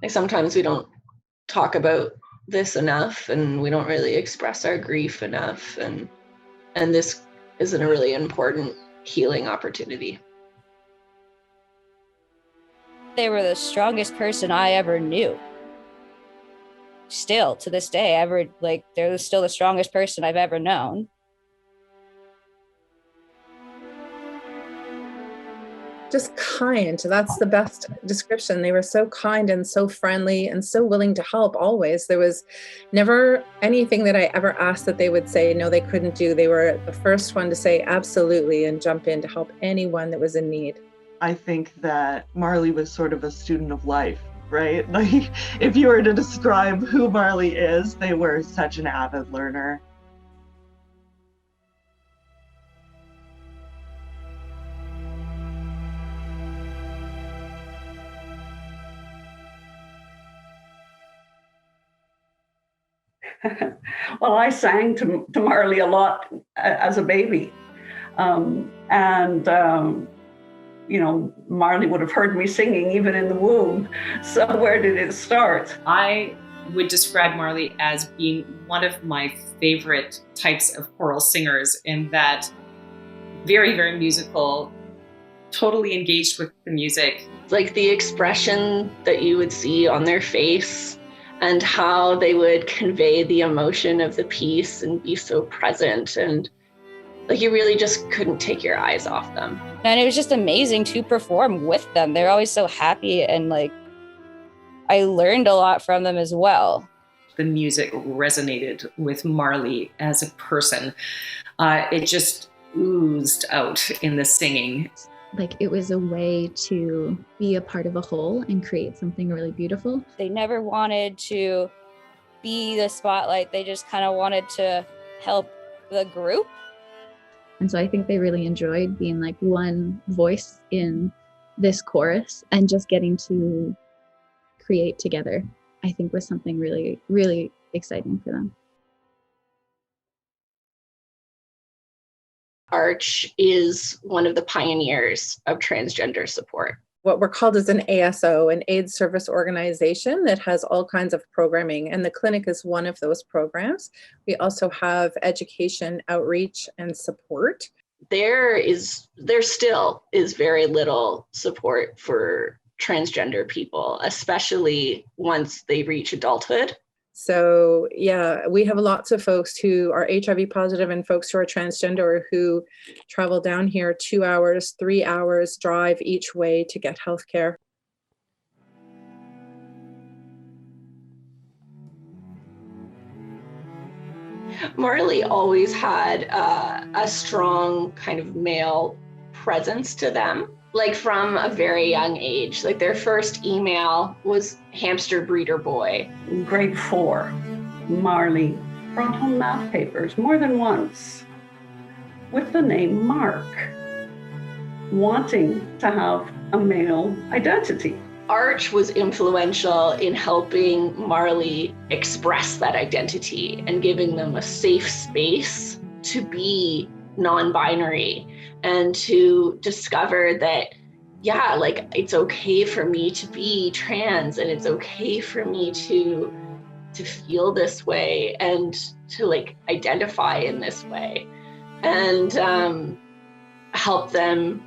Like sometimes we don't talk about this enough, and we don't really express our grief enough, and this isn't a really important healing opportunity. They were the strongest person I ever knew. Still to this day, they're still the strongest person I've ever known. Just kind. That's the best description. They were so kind and so friendly and so willing to help always. There was never anything that I ever asked that they would say no, they couldn't do. They were the first one to say absolutely and jump in to help anyone that was in need. I think that Marley was sort of a student of life, right? Like if you were to describe who Marley is, they were such an avid learner. Well, I sang to Marley a lot as a baby. Marley would have heard me singing even in the womb. So where did it start? I would describe Marley as being one of my favorite types of choral singers, in that very, very musical, totally engaged with the music. Like the expression that you would see on their face and how they would convey the emotion of the piece and be so present, and like you really just couldn't take your eyes off them. And it was just amazing to perform with them. They're always so happy, and like I learned a lot from them as well. The music resonated with Marley as a person. It just oozed out in the singing. Like it was a way to be a part of a whole and create something really beautiful. They never wanted to be the spotlight. They just kind of wanted to help the group. And so I think they really enjoyed being like one voice in this chorus, and just getting to create together, I think was something really, really exciting for them. Arch is one of the pioneers of transgender support. What we're called is an ASO, an AIDS service organization that has all kinds of programming, and the clinic is one of those programs. We also have education, outreach, and support. There still is very little support for transgender people, especially once they reach adulthood. So yeah, we have lots of folks who are HIV positive and folks who are transgender who travel down here 2 hours, 3 hours drive each way to get healthcare. Marley always had a strong kind of male presence to them, like from a very young age. Like their first email was hamster breeder boy. In grade 4, Marley brought home math papers more than once with the name Mark, wanting to have a male identity. Arch was influential in helping Marley express that identity and giving them a safe space to be non-binary and to discover that, yeah, like it's okay for me to be trans, and it's okay for me to feel this way and to like identify in this way, and help them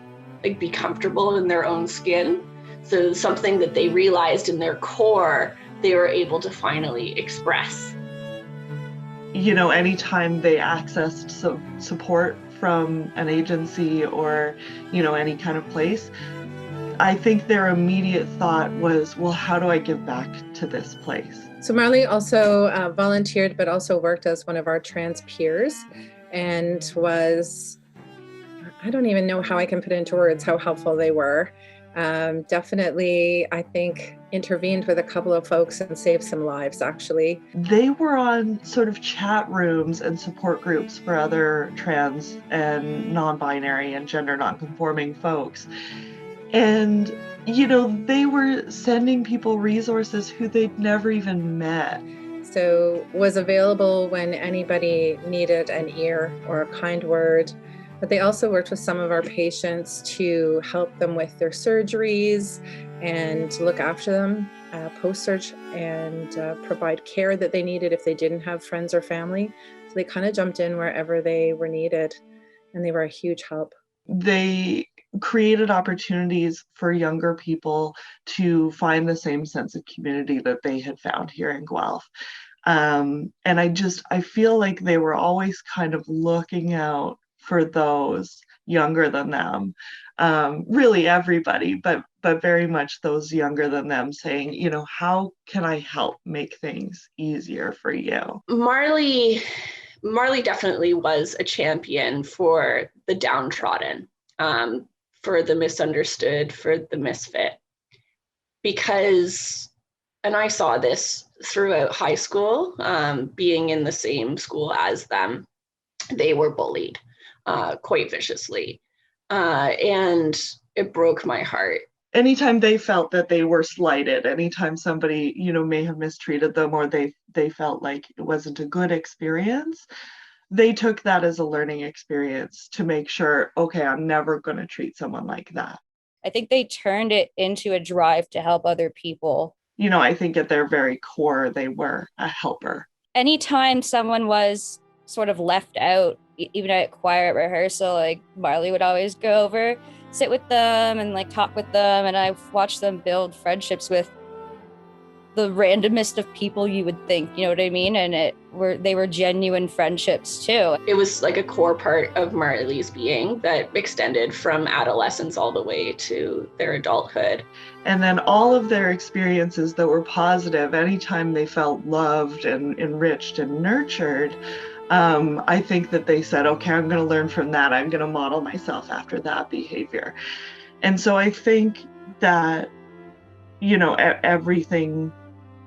like be comfortable in their own skin. So something that they realized in their core, they were able to finally express. You know, anytime they accessed support from an agency or, you know, any kind of place, I think their immediate thought was, well, how do I give back to this place? So Marley also volunteered, but also worked as one of our trans peers, and was, I don't even know how I can put into words how helpful they were. Definitely, I think, intervened with a couple of folks and saved some lives, actually. They were on sort of chat rooms and support groups for other trans and non-binary and gender non-conforming folks. And, you know, they were sending people resources who they'd never even met. So was available when anybody needed an ear or a kind word. But they also worked with some of our patients to help them with their surgeries and look after them post-search and provide care that they needed if they didn't have friends or family. So they kind of jumped in wherever they were needed, and they were a huge help. They created opportunities for younger people to find the same sense of community that they had found here in Guelph. And I feel like they were always kind of looking out for those younger than them, really everybody, but very much those younger than them, saying, you know, how can I help make things easier for you? Marley definitely was a champion for the downtrodden, for the misunderstood, for the misfit, because, and I saw this throughout high school, being in the same school as them, they were bullied quite viciously. And it broke my heart. Anytime they felt that they were slighted, anytime somebody, you know, may have mistreated them, or they felt like it wasn't a good experience, they took that as a learning experience to make sure, okay, I'm never going to treat someone like that. I think they turned it into a drive to help other people. You know, I think at their very core, they were a helper. Anytime someone was sort of left out, even at choir rehearsal, like Marley would always go over, sit with them and like talk with them. And I've watched them build friendships with the randomest of people you would think, you know what I mean? And they were genuine friendships too. It was like a core part of Marley's being that extended from adolescence all the way to their adulthood. And then all of their experiences that were positive, anytime they felt loved and enriched and nurtured, I think that they said, okay, I'm going to learn from that. I'm going to model myself after that behavior. And so I think that, you know, everything,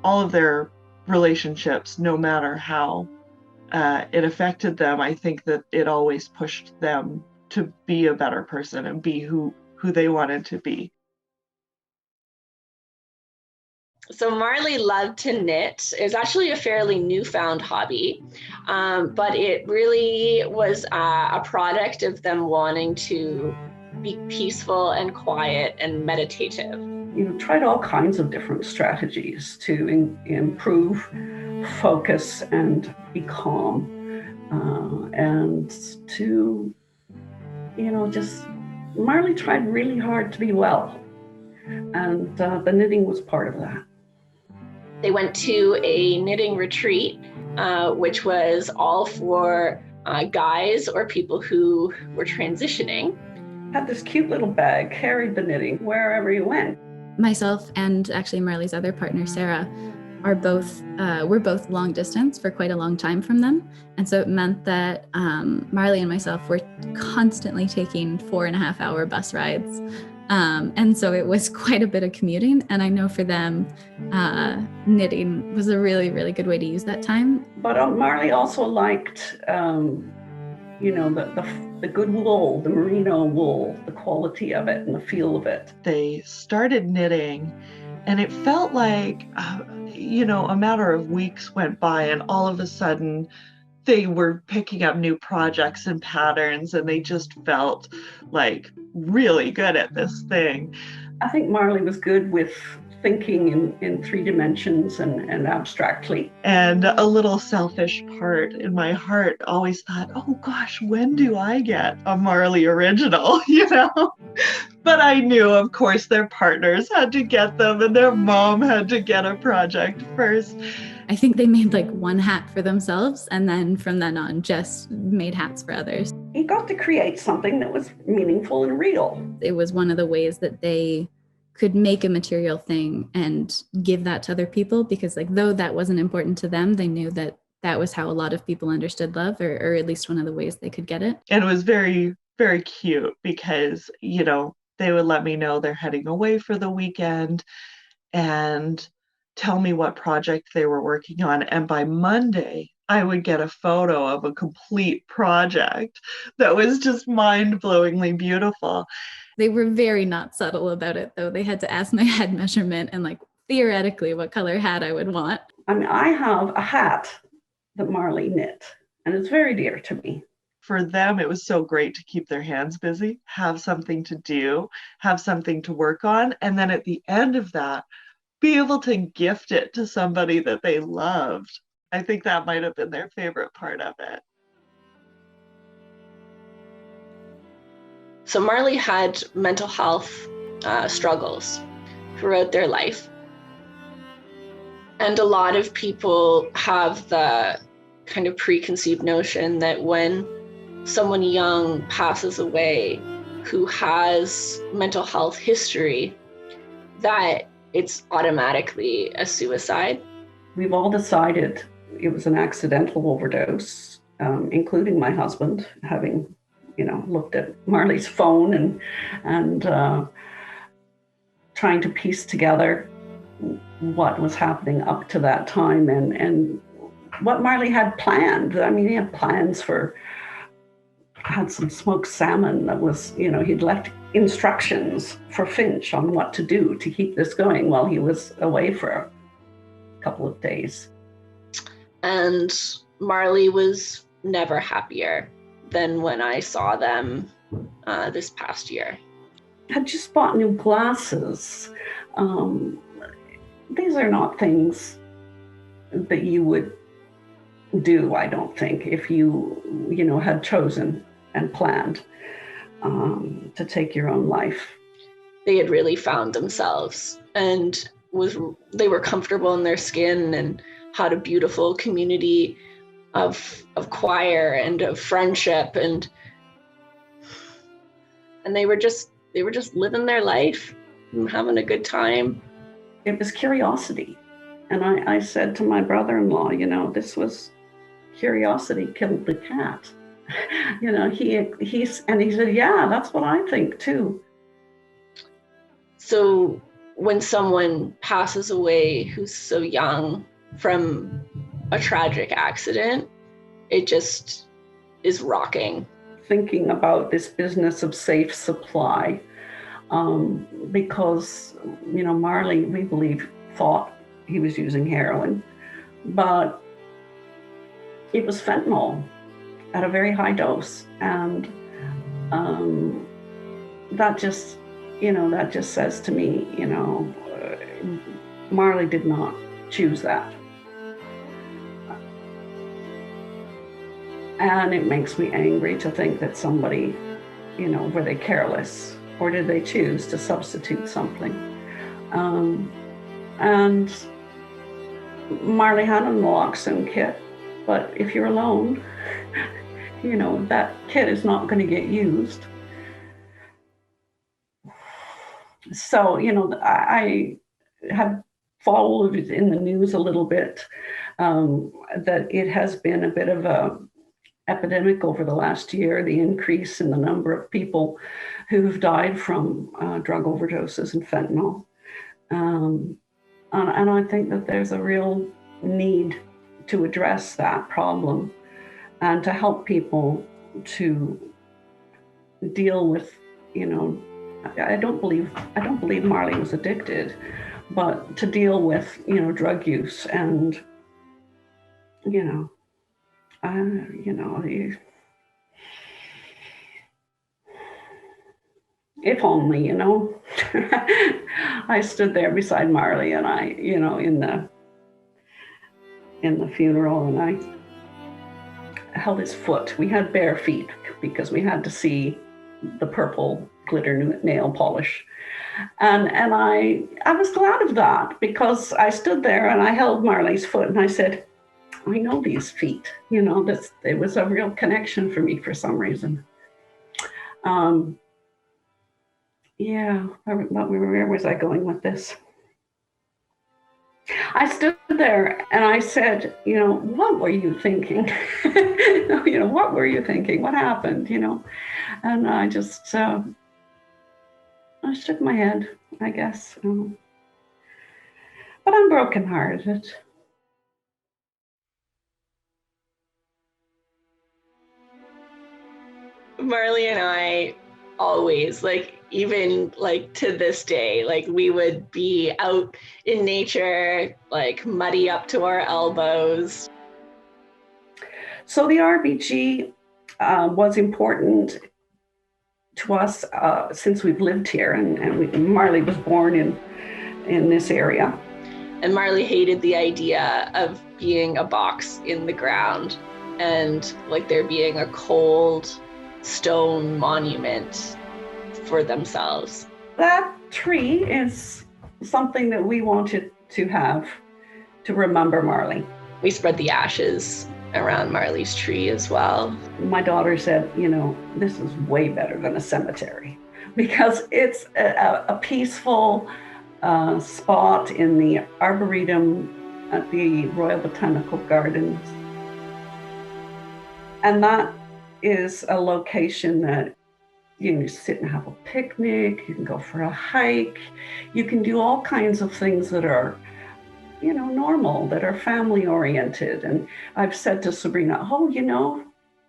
all of their relationships, no matter how it affected them, I think that it always pushed them to be a better person and be who they wanted to be. So Marley loved to knit. It was actually a fairly newfound hobby, but it really was a product of them wanting to be peaceful and quiet and meditative. You know, tried all kinds of different strategies to improve focus and be calm, and to, you know, just Marley tried really hard to be well, and the knitting was part of that. They went to a knitting retreat, which was all for guys or people who were transitioning. Had this cute little bag, carried the knitting wherever you went. Myself and actually Marley's other partner, Sarah, we're both long distance for quite a long time from them. And so it meant that Marley and myself were constantly taking 4.5-hour bus rides. And so it was quite a bit of commuting. And I know for them, knitting was a really, really good way to use that time. But Marley also liked, you know, the good wool, the merino wool, the quality of it and the feel of it. They started knitting, and it felt like, you know, a matter of weeks went by, and all of a sudden they were picking up new projects and patterns, and they just felt like really good at this thing. I think Marley was good with thinking in 3 dimensions and abstractly. And a little selfish part in my heart always thought, oh gosh, when do I get a Marley original, you know? But I knew, of course, their partners had to get them, and their mom had to get a project first. I think they made like one hat for themselves, and then from then on just made hats for others. He got to create something that was meaningful and real. It was one of the ways that they could make a material thing and give that to other people, because like though that wasn't important to them, they knew that that was how a lot of people understood love, or at least one of the ways they could get it. And it was very, very cute because, you know, they would let me know they're heading away for the weekend and tell me what project they were working on. And by Monday, I would get a photo of a complete project that was just mind-blowingly beautiful. They were very not subtle about it, though. They had to ask my head measurement and like theoretically what color hat I would want. I mean, I have a hat that Marley knit, and it's very dear to me. for them, it was so great to keep their hands busy, have something to do, have something to work on. And then at the end of that, be able to gift it to somebody that they loved. I think that might have been their favorite part of it. So Marley had mental health struggles throughout their life. And a lot of people have the kind of preconceived notion that when someone young passes away who has mental health history, that it's automatically a suicide. We've all decided it was an accidental overdose, including my husband, having, looked at Marley's phone and trying to piece together what was happening up to that time and what Marley had planned. I mean, he had plans had some smoked salmon that was, he'd left instructions for Finch on what to do to keep this going while he was away for a couple of days. And Marley was never happier than when I saw them this past year. I had just bought new glasses. These are not things that you would do, I don't think, if you had chosen and planned to take your own life. They had really found themselves and they were comfortable in their skin and had a beautiful community of choir and of friendship and they were just living their life and having a good time. It was curiosity. And I said to my brother-in-law, this was curiosity killed the cat. He said, yeah, that's what I think too. So when someone passes away who's so young from a tragic accident, it just is rocking. Thinking about this business of safe supply, because, Marley, we believe, thought he was using heroin, but it was fentanyl at a very high dose. And that just says to me, Marley did not choose that. And it makes me angry to think that somebody, were they careless or did they choose to substitute something? And Marley had a naloxone kit, but if you're alone, that kit is not going to get used. So, I have followed it in the news a little bit, that it has been a bit of a epidemic over the last year, the increase in the number of people who've died from drug overdoses and fentanyl. And I think that there's a real need to address that problem and to help people to deal with, I don't believe Marley was addicted, but to deal with, drug use and, if only, I stood there beside Marley and I, in the funeral, and I held his foot. We had bare feet because we had to see the purple glitter nail polish. And I was glad of that because I stood there and I held Marley's foot and I said, I know these feet, it was a real connection for me for some reason. Where was I going with this? I stood there and I said, what were you thinking? What were you thinking? What happened? And I just, I shook my head, I guess. But I'm brokenhearted. Marley and I always, even to this day, we would be out in nature, muddy up to our elbows. So the RBG was important to us since we've lived here, and Marley was born in this area. And Marley hated the idea of being a box in the ground and like there being a cold stone monument for themselves. That tree is something that we wanted to have to remember Marley. We spread the ashes around Marley's tree as well. My daughter said, this is way better than a cemetery because it's a peaceful spot in the Arboretum at the Royal Botanical Gardens. And that is a location that you can sit and have a picnic, you can go for a hike, you can do all kinds of things that are, normal, that are family oriented. And I've said to Sabrina,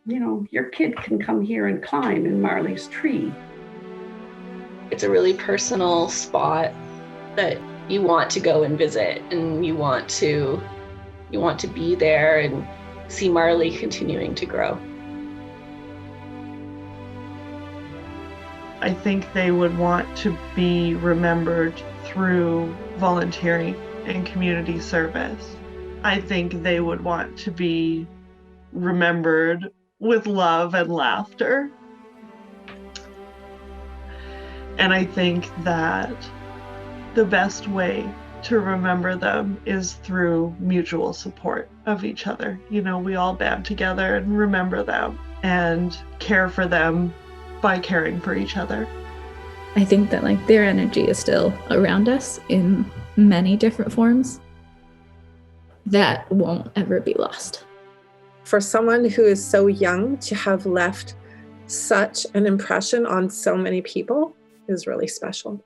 your kid can come here and climb in Marley's Tree. It's a really personal spot that you want to go and visit, and you want to be there and see Marley continuing to grow. I think they would want to be remembered through volunteering and community service. I think they would want to be remembered with love and laughter. And I think that the best way to remember them is through mutual support of each other. We all band together and remember them and care for them by caring for each other. I think that their energy is still around us in many different forms that won't ever be lost. For someone who is so young to have left such an impression on so many people is really special.